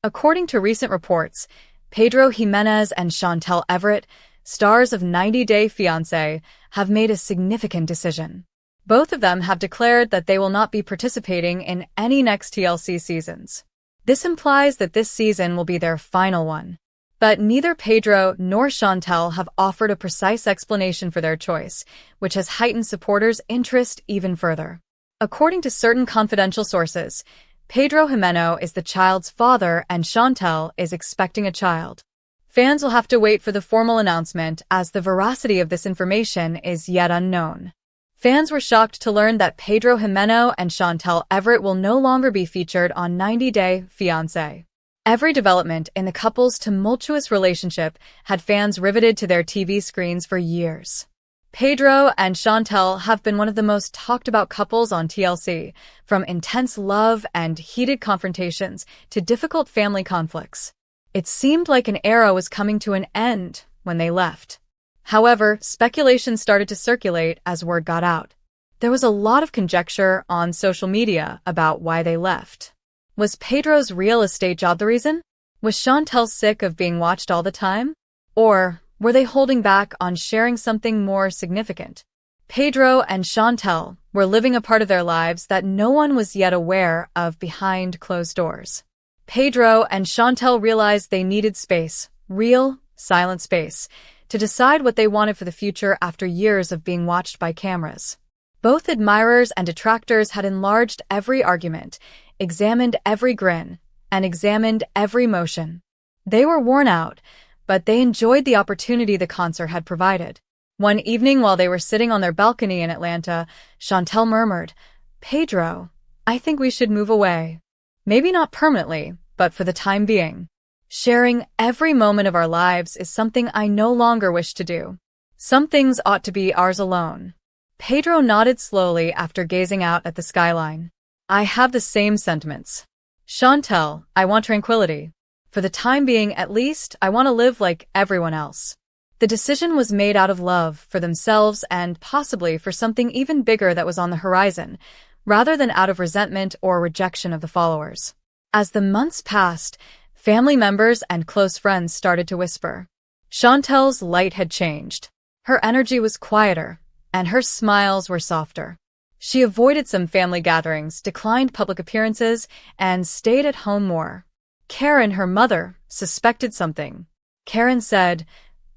According to recent reports, Pedro Jimenez and Chantel Everett, stars of 90 Day Fiancé, have made a significant decision. Both of them have declared that they will not be participating in any next TLC seasons. This implies that this season will be their final one. But neither Pedro nor Chantel have offered a precise explanation for their choice, which has heightened supporters' interest even further. According to certain confidential sources, Pedro Jimenez is the child's father and Chantel is expecting a child. Fans will have to wait for the formal announcement as the veracity of this information is yet unknown. Fans were shocked to learn that Pedro Jimenez and Chantel Everett will no longer be featured on 90 Day Fiancé. Every development in the couple's tumultuous relationship had fans riveted to their TV screens for years. Pedro and Chantel have been one of the most talked-about couples on TLC, from intense love and heated confrontations to difficult family conflicts. It seemed like an era was coming to an end when they left. However, speculation started to circulate as word got out. There was a lot of conjecture on social media about why they left. Was Pedro's real estate job the reason? Was Chantel sick of being watched all the time? Or were they holding back on sharing something more significant? Pedro and Chantel were living a part of their lives that no one was yet aware of behind closed doors. Pedro and Chantel realized they needed space, real, silent space, to decide what they wanted for the future after years of being watched by cameras. Both admirers and detractors had enlarged every argument, examined every grin, and examined every motion. They were worn out, but they enjoyed the opportunity the concert had provided. One evening while they were sitting on their balcony in Atlanta, Chantel murmured, "Pedro, I think we should move away. Maybe not permanently, but for the time being. Sharing every moment of our lives is something I no longer wish to do. Some things ought to be ours alone." Pedro nodded slowly after gazing out at the skyline. "I have the same sentiments. Chantel, I want tranquility. For the time being, at least, I want to live like everyone else." The decision was made out of love for themselves and possibly for something even bigger that was on the horizon, rather than out of resentment or rejection of the followers. As the months passed, family members and close friends started to whisper. Chantel's light had changed. Her energy was quieter, and her smiles were softer. She avoided some family gatherings, declined public appearances, and stayed at home more. Karen, her mother, suspected something. Karen said,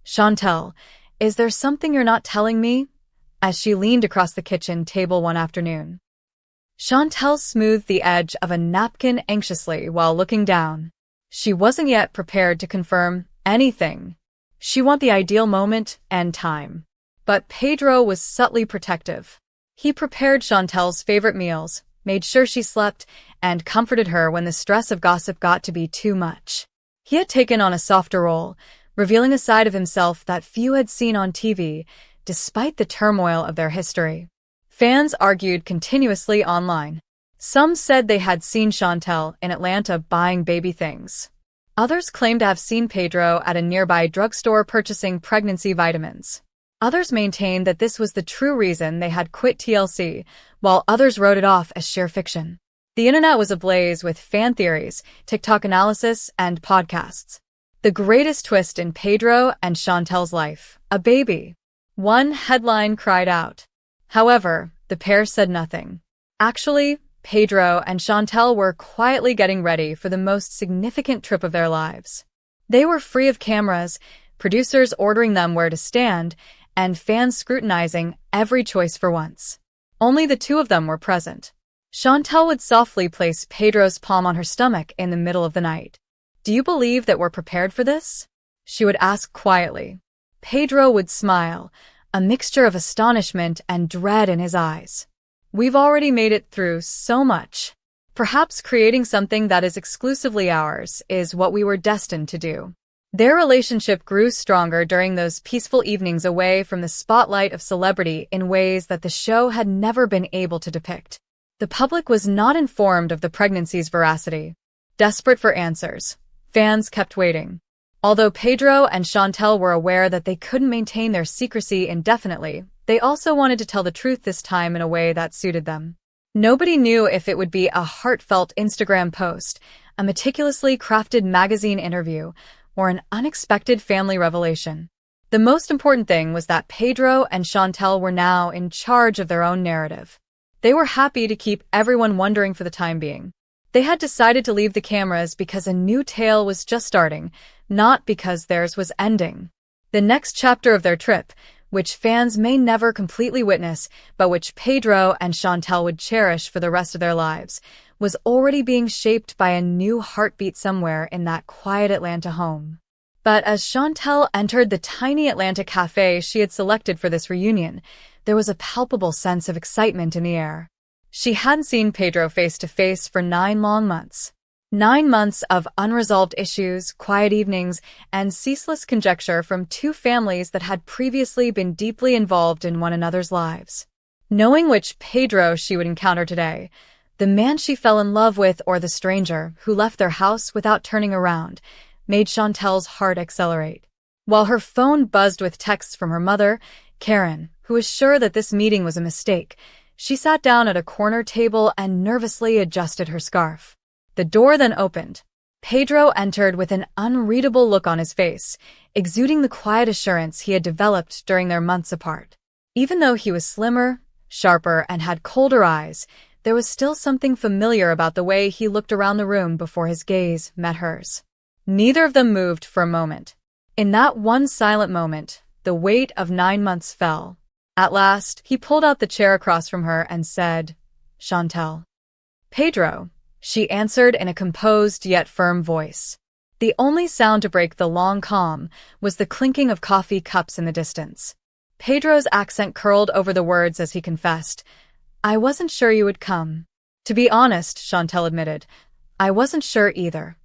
"Chantel, is there something you're not telling me?" as she leaned across the kitchen table one afternoon. Chantel smoothed the edge of a napkin anxiously while looking down. She wasn't yet prepared to confirm anything. She wanted the ideal moment and time. But Pedro was subtly protective. He prepared Chantel's favorite meals, made sure she slept, and comforted her when the stress of gossip got to be too much. He had taken on a softer role, revealing a side of himself that few had seen on TV, despite the turmoil of their history. Fans argued continuously online. Some said they had seen Chantel in Atlanta buying baby things. Others claimed to have seen Pedro at a nearby drugstore purchasing pregnancy vitamins. Others maintained that this was the true reason they had quit TLC, while others wrote it off as sheer fiction. The internet was ablaze with fan theories, TikTok analysis, and podcasts. The greatest twist in Pedro and Chantel's life, a baby. One headline cried out. However, the pair said nothing. Actually, Pedro and Chantel were quietly getting ready for the most significant trip of their lives. They were free of cameras, producers ordering them where to stand, and fans scrutinizing every choice for once. Only the two of them were present. Chantel would softly place Pedro's palm on her stomach in the middle of the night. "Do you believe that we're prepared for this?" she would ask quietly. Pedro would smile, a mixture of astonishment and dread in his eyes. "We've already made it through so much. Perhaps creating something that is exclusively ours is what we were destined to do." Their relationship grew stronger during those peaceful evenings away from the spotlight of celebrity in ways that the show had never been able to depict. The public was not informed of the pregnancy's veracity. Desperate for answers, fans kept waiting. Although Pedro and Chantel were aware that they couldn't maintain their secrecy indefinitely, they also wanted to tell the truth this time in a way that suited them. Nobody knew if it would be a heartfelt Instagram post, a meticulously crafted magazine interview, or an unexpected family revelation. The most important thing was that Pedro and Chantel were now in charge of their own narrative. They were happy to keep everyone wondering for the time being. They had decided to leave the cameras because a new tale was just starting, not because theirs was ending. The next chapter of their trip, which fans may never completely witness, but which Pedro and Chantel would cherish for the rest of their lives, was already being shaped by a new heartbeat somewhere in that quiet Atlanta home. But as Chantel entered the tiny Atlanta cafe she had selected for this reunion, there was a palpable sense of excitement in the air. She hadn't seen Pedro face to face for 9 long months. 9 months of unresolved issues, quiet evenings, and ceaseless conjecture from two families that had previously been deeply involved in one another's lives. Knowing which Pedro she would encounter today, the man she fell in love with or the stranger who left their house without turning around, made Chantel's heart accelerate. While her phone buzzed with texts from her mother, Karen, who was sure that this meeting was a mistake, she sat down at a corner table and nervously adjusted her scarf. The door then opened. Pedro entered with an unreadable look on his face, exuding the quiet assurance he had developed during their months apart. Even though he was slimmer, sharper, and had colder eyes, there was still something familiar about the way he looked around the room before his gaze met hers. Neither of them moved for a moment. In that one silent moment, the weight of 9 months fell. At last, he pulled out the chair across from her and said, "Chantel." "Pedro," she answered in a composed yet firm voice. The only sound to break the long calm was the clinking of coffee cups in the distance. Pedro's accent curled over the words as he confessed, "I wasn't sure you would come." "To be honest," Chantel admitted, "I wasn't sure either.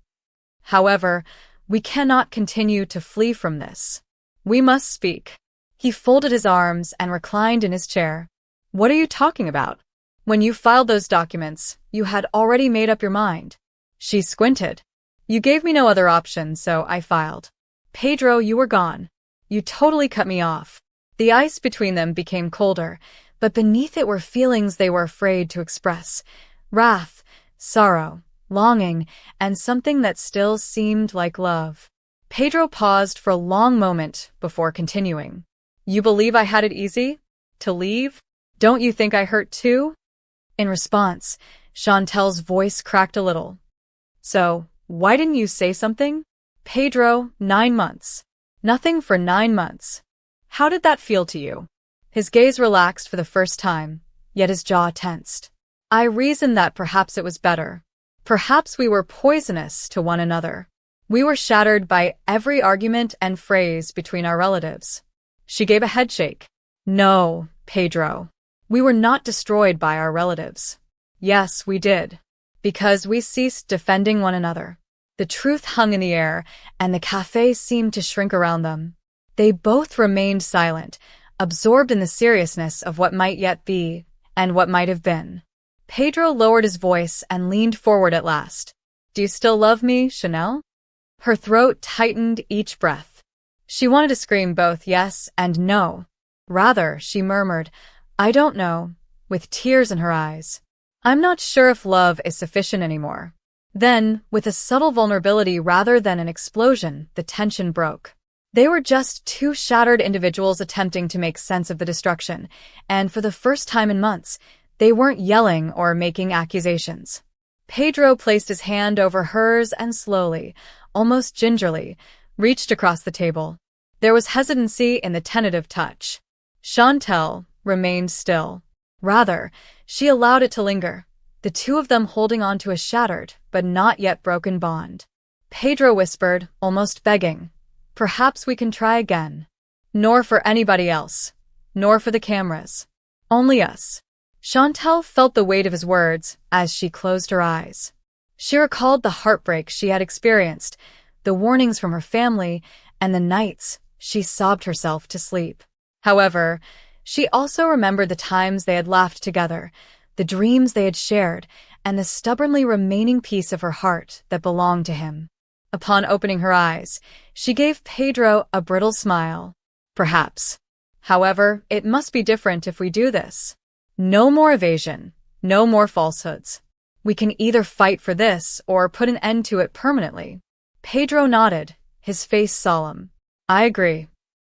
However, we cannot continue to flee from this. We must speak." He folded his arms and reclined in his chair. "What are you talking about? When you filed those documents, you had already made up your mind." She squinted. "You gave me no other option, so I filed. Pedro, you were gone. You totally cut me off." The ice between them became colder, but beneath it were feelings they were afraid to express. Wrath, sorrow, longing, and something that still seemed like love. Pedro paused for a long moment before continuing. "You believe I had it easy? To leave? Don't you think I hurt too?" In response, Chantel's voice cracked a little. "So, why didn't you say something?" "Pedro, 9 months. Nothing for 9 months. How did that feel to you?" His gaze relaxed for the first time, yet his jaw tensed. "I reasoned that perhaps it was better. Perhaps we were poisonous to one another. We were shattered by every argument and phrase between our relatives." She gave a headshake. "No, Pedro. We were not destroyed by our relatives. Yes, we did. Because we ceased defending one another." The truth hung in the air, and the cafe seemed to shrink around them. They both remained silent, absorbed in the seriousness of what might yet be, and what might have been. Pedro lowered his voice and leaned forward at last. "Do you still love me, Chanel?" Her throat tightened each breath. She wanted to scream both yes and no. Rather, she murmured, "I don't know," with tears in her eyes. "I'm not sure if love is sufficient anymore." Then, with a subtle vulnerability rather than an explosion, the tension broke. They were just two shattered individuals attempting to make sense of the destruction, and for the first time in months, they weren't yelling or making accusations. Pedro placed his hand over hers and slowly, almost gingerly, reached across the table. There was hesitancy in the tentative touch. Chantel remained still. Rather, she allowed it to linger, the two of them holding on to a shattered but not yet broken bond. Pedro whispered, almost begging, "Perhaps we can try again. Nor for anybody else. Nor for the cameras. Only us." Chantel felt the weight of his words as she closed her eyes. She recalled the heartbreak she had experienced, the warnings from her family, and the nights she sobbed herself to sleep. However, she also remembered the times they had laughed together, the dreams they had shared, and the stubbornly remaining piece of her heart that belonged to him. Upon opening her eyes, she gave Pedro a brittle smile. "Perhaps. However, it must be different if we do this. No more evasion. No more falsehoods. We can either fight for this or put an end to it permanently. Pedro nodded, his face solemn. I agree.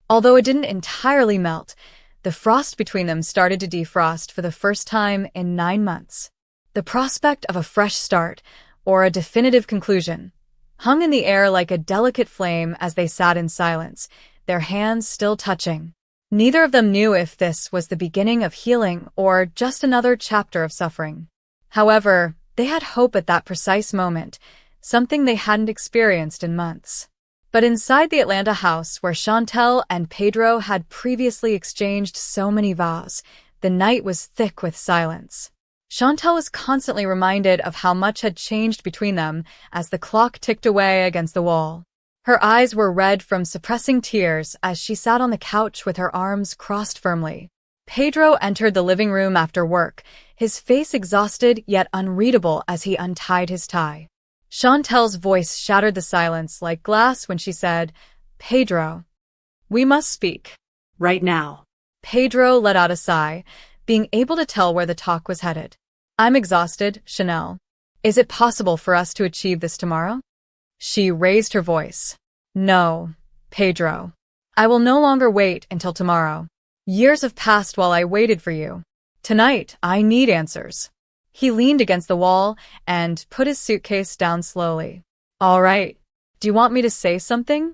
Although it didn't entirely melt, the frost between them started to defrost for the first time in 9 months. The prospect of a fresh start, or a definitive conclusion, hung in the air like a delicate flame as they sat in silence, their hands still touching. Neither of them knew if this was the beginning of healing or just another chapter of suffering. However, they had hope at that precise moment, something they hadn't experienced in months. But inside the Atlanta house where Chantel and Pedro had previously exchanged so many vows, the night was thick with silence. Chantel was constantly reminded of how much had changed between them as the clock ticked away against the wall. Her eyes were red from suppressing tears as she sat on the couch with her arms crossed firmly. Pedro entered the living room after work, his face exhausted yet unreadable as he untied his tie. Chantel's voice shattered the silence like glass when she said, Pedro, we must speak. Right now. Pedro let out a sigh, being able to tell where the talk was headed. I'm exhausted, Chanel. Is it possible for us to achieve this tomorrow? She raised her voice. No, Pedro. I will no longer wait until tomorrow. Years have passed while I waited for you. Tonight, I need answers. He leaned against the wall and put his suitcase down slowly. All right. Do you want me to say something?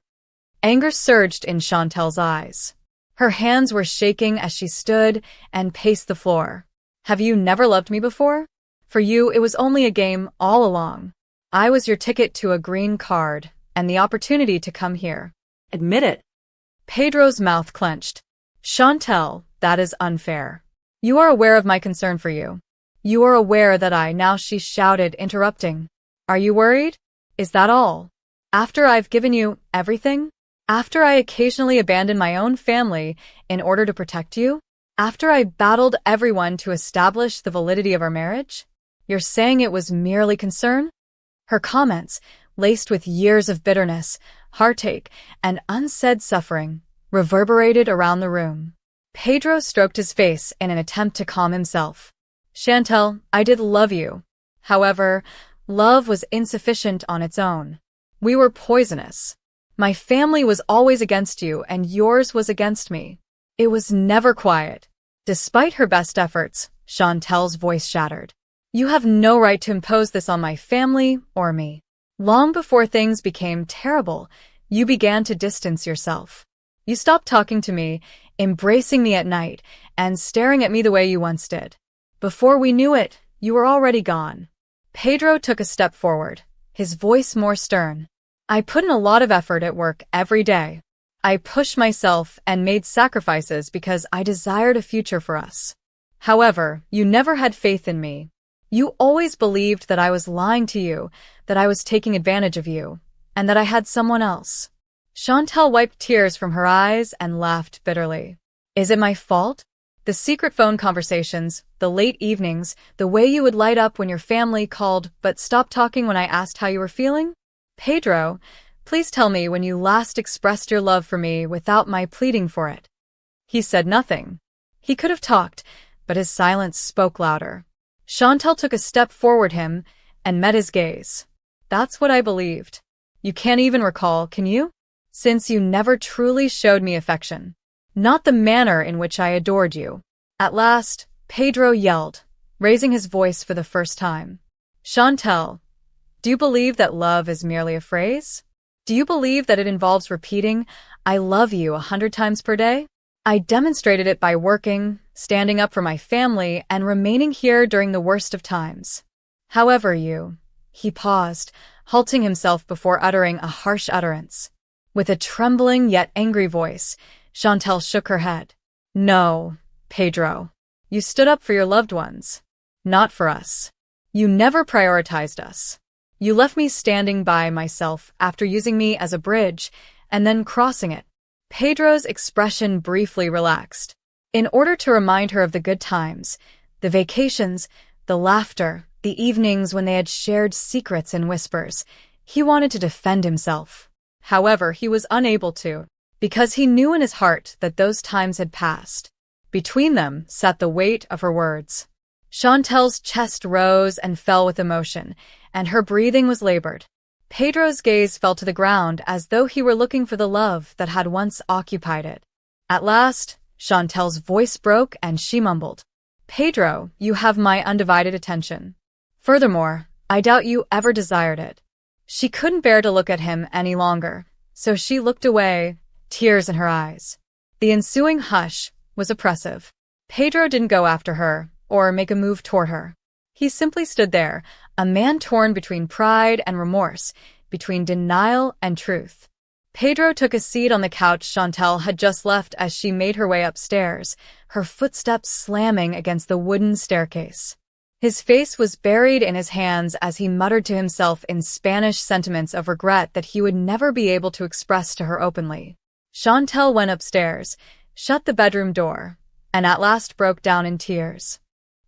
Anger surged in Chantel's eyes. Her hands were shaking as she stood and paced the floor. Have you never loved me before? For you, it was only a game all along. I was your ticket to a green card and the opportunity to come here. Admit it. Pedro's mouth clenched. Chantel, that is unfair. You are aware of my concern for you. You are aware that now she shouted, interrupting. Are you worried? Is that all? After I've given you everything? After I occasionally abandoned my own family in order to protect you? After I battled everyone to establish the validity of our marriage? You're saying it was merely concern? Her comments, laced with years of bitterness, heartache, and unsaid suffering, reverberated around the room. Pedro stroked his face in an attempt to calm himself. Chantel, I did love you. However, love was insufficient on its own. We were poisonous. My family was always against you and yours was against me. It was never quiet. Despite her best efforts, Chantel's voice shattered. You have no right to impose this on my family or me. Long before things became terrible, you began to distance yourself. You stopped talking to me, embracing me at night, and staring at me the way you once did. Before we knew it, you were already gone. Pedro took a step forward, his voice more stern. I put in a lot of effort at work every day. I pushed myself and made sacrifices because I desired a future for us. However, you never had faith in me. You always believed that I was lying to you, that I was taking advantage of you, and that I had someone else. Chantel wiped tears from her eyes and laughed bitterly. Is it my fault? The secret phone conversations, the late evenings, the way you would light up when your family called but stopped talking when I asked how you were feeling? Pedro, please tell me when you last expressed your love for me without my pleading for it. He said nothing. He could have talked, but his silence spoke louder. Chantel took a step forward him and met his gaze. That's what I believed. You can't even recall, can you? Since you never truly showed me affection. Not the manner in which I adored you. At last, Pedro yelled, raising his voice for the first time. Chantel, do you believe that love is merely a phrase? Do you believe that it involves repeating, I love you 100 times per day? I demonstrated it by working, standing up for my family, and remaining here during the worst of times. However, he paused, halting himself before uttering a harsh utterance. With a trembling yet angry voice, Chantel shook her head. No, Pedro. You stood up for your loved ones. Not for us. You never prioritized us. You left me standing by myself after using me as a bridge and then crossing it. Pedro's expression briefly relaxed. In order to remind her of the good times, the vacations, the laughter, the evenings when they had shared secrets and whispers, he wanted to defend himself. However, he was unable to, because he knew in his heart that those times had passed. Between them sat the weight of her words. Chantel's chest rose and fell with emotion, and her breathing was labored. Pedro's gaze fell to the ground as though he were looking for the love that had once occupied it. At last, Chantel's voice broke and she mumbled, "Pedro, you have my undivided attention. Furthermore, I doubt you ever desired it." She couldn't bear to look at him any longer, so she looked away, tears in her eyes. The ensuing hush was oppressive. Pedro didn't go after her or make a move toward her. He simply stood there, a man torn between pride and remorse, between denial and truth. Pedro took a seat on the couch Chantel had just left as she made her way upstairs, her footsteps slamming against the wooden staircase. His face was buried in his hands as he muttered to himself in Spanish sentiments of regret that he would never be able to express to her openly. Chantel went upstairs, shut the bedroom door, and at last broke down in tears.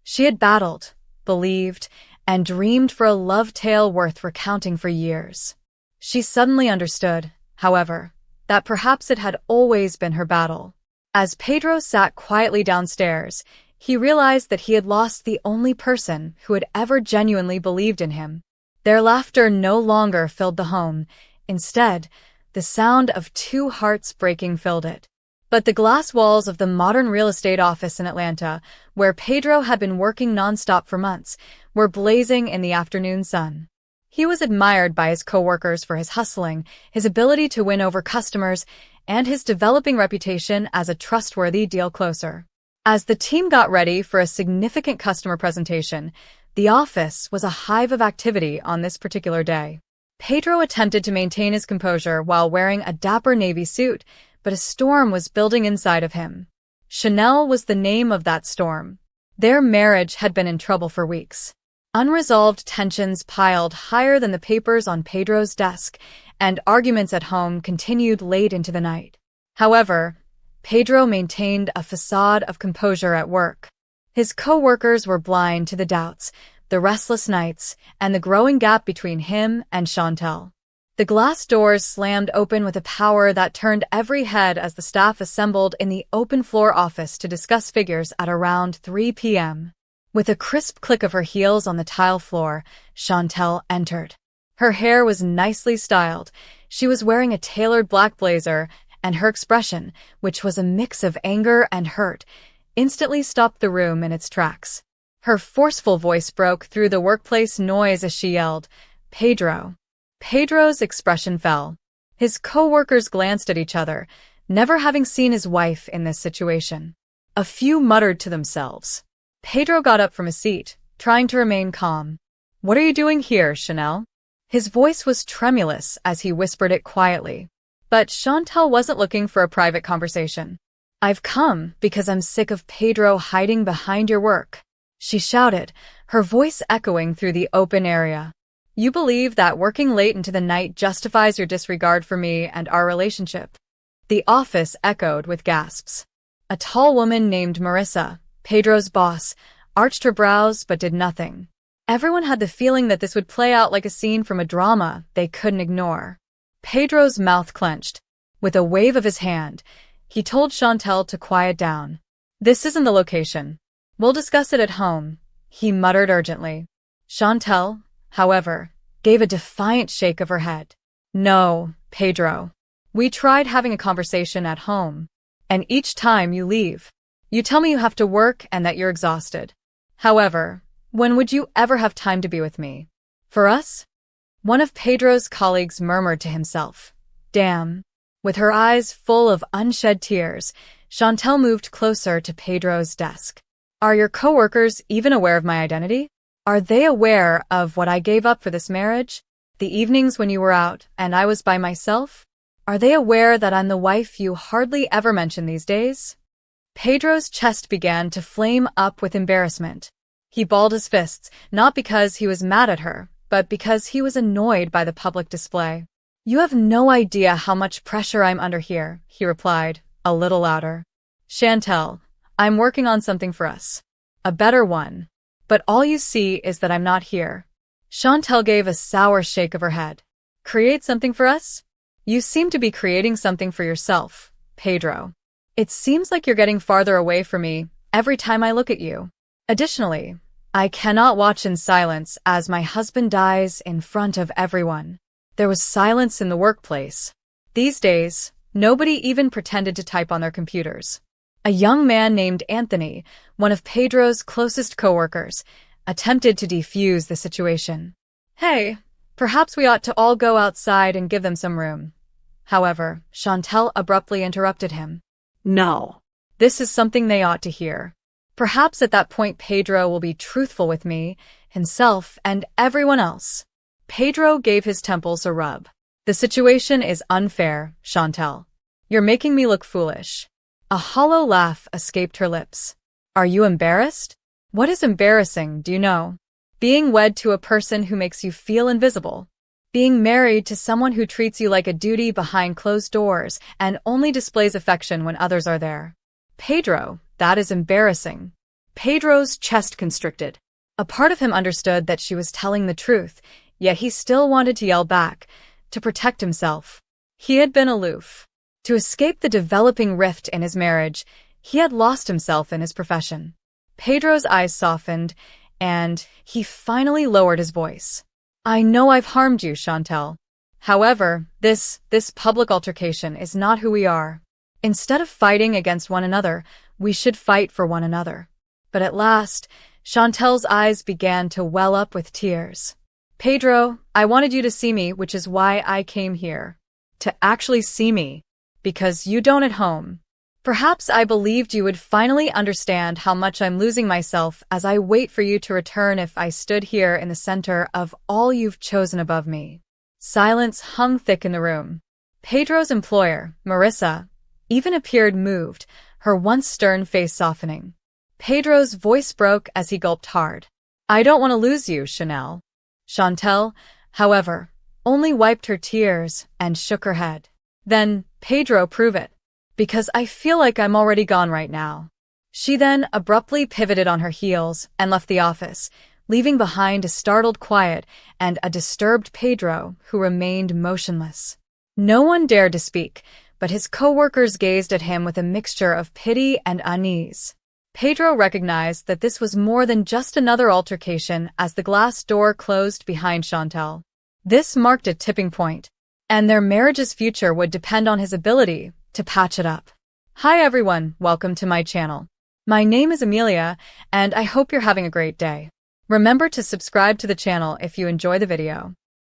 She had battled, believed, and dreamed for a love tale worth recounting for years. She suddenly understood, however, that perhaps it had always been her battle. As Pedro sat quietly downstairs, he realized that he had lost the only person who had ever genuinely believed in him. Their laughter no longer filled the home. Instead, the sound of two hearts breaking filled it. But the glass walls of the modern real estate office in Atlanta, where Pedro had been working nonstop for months, were blazing in the afternoon sun. He was admired by his coworkers for his hustling, his ability to win over customers, and his developing reputation as a trustworthy deal closer. As the team got ready for a significant customer presentation, the office was a hive of activity on this particular day. Pedro attempted to maintain his composure while wearing a dapper navy suit, but a storm was building inside of him. Chanel was the name of that storm. Their marriage had been in trouble for weeks. Unresolved tensions piled higher than the papers on Pedro's desk, and arguments at home continued late into the night. However, Pedro maintained a facade of composure at work. His co-workers were blind to the doubts, the restless nights, and the growing gap between him and Chantel. The glass doors slammed open with a power that turned every head as the staff assembled in the open-floor office to discuss figures at around 3 p.m. With a crisp click of her heels on the tile floor, Chantel entered. Her hair was nicely styled. She was wearing a tailored black blazer, and her expression, which was a mix of anger and hurt, instantly stopped the room in its tracks. Her forceful voice broke through the workplace noise as she yelled, "Pedro." Pedro's expression fell. His co-workers glanced at each other, never having seen his wife in this situation. A few muttered to themselves. Pedro got up from his seat, trying to remain calm. "What are you doing here, Chanel?" His voice was tremulous as he whispered it quietly. But Chantel wasn't looking for a private conversation. "I've come because I'm sick of Pedro hiding behind your work," she shouted, her voice echoing through the open area. "You believe that working late into the night justifies your disregard for me and our relationship?" The office echoed with gasps. A tall woman named Marissa, Pedro's boss, arched her brows but did nothing. Everyone had the feeling that this would play out like a scene from a drama they couldn't ignore. Pedro's mouth clenched. With a wave of his hand, he told Chantel to quiet down. "This isn't the location. We'll discuss it at home," he muttered urgently. Chantel, however, gave a defiant shake of her head. "No, Pedro. We tried having a conversation at home. And each time you leave, you tell me you have to work and that you're exhausted. However, when would you ever have time to be with me? For us?" One of Pedro's colleagues murmured to himself, "Damn." With her eyes full of unshed tears, Chantel moved closer to Pedro's desk. "Are your coworkers even aware of my identity? Are they aware of what I gave up for this marriage? The evenings when you were out and I was by myself? Are they aware that I'm the wife you hardly ever mention these days?" Pedro's chest began to flame up with embarrassment. He balled his fists, not because he was mad at her, but because he was annoyed by the public display. "You have no idea how much pressure I'm under here," he replied, a little louder. "Chantel, I'm working on something for us. A better one. But all you see is that I'm not here." Chantel gave a sour shake of her head. "Create something for us? You seem to be creating something for yourself, Pedro. It seems like you're getting farther away from me every time I look at you. Additionally, I cannot watch in silence as my husband dies in front of everyone. There was silence in the workplace. These days, nobody even pretended to type on their computers. A young man named Anthony, one of Pedro's closest coworkers, attempted to defuse the situation. Hey, perhaps we ought to all go outside and give them some room. However, Chantel abruptly interrupted him. No. This is something they ought to hear. Perhaps at that point Pedro will be truthful with me, himself, and everyone else. Pedro gave his temples a rub. The situation is unfair, Chantel. You're making me look foolish. A hollow laugh escaped her lips. Are you embarrassed? What is embarrassing, do you know? Being wed to a person who makes you feel invisible. Being married to someone who treats you like a duty behind closed doors and only displays affection when others are there. Pedro, that is embarrassing. Pedro's chest constricted. A part of him understood that she was telling the truth, yet he still wanted to yell back, to protect himself. He had been aloof. To escape the developing rift in his marriage, he had lost himself in his profession. Pedro's eyes softened, and he finally lowered his voice. I know I've harmed you, Chantel. However, this public altercation is not who we are. Instead of fighting against one another, we should fight for one another. But at last, Chantel's eyes began to well up with tears. Pedro, I wanted you to see me, which is why I came here. To actually see me. Because you don't at home. Perhaps I believed you would finally understand how much I'm losing myself as I wait for you to return if I stood here in the center of all you've chosen above me. Silence hung thick in the room. Pedro's employer, Marissa, even appeared moved, her once stern face softening. Pedro's voice broke as he gulped hard. I don't want to lose you, Chanel. Chantel, however, only wiped her tears and shook her head. Then, Pedro, prove it. Because I feel like I'm already gone right now. She then abruptly pivoted on her heels and left the office, leaving behind a startled quiet and a disturbed Pedro who remained motionless. No one dared to speak, but his coworkers gazed at him with a mixture of pity and unease. Pedro recognized that this was more than just another altercation as the glass door closed behind Chantel. This marked a tipping point, and their marriage's future would depend on his ability to patch it up. Hi everyone, welcome to my channel. My name is Amelia, and I hope you're having a great day. Remember to subscribe to the channel if you enjoy the video.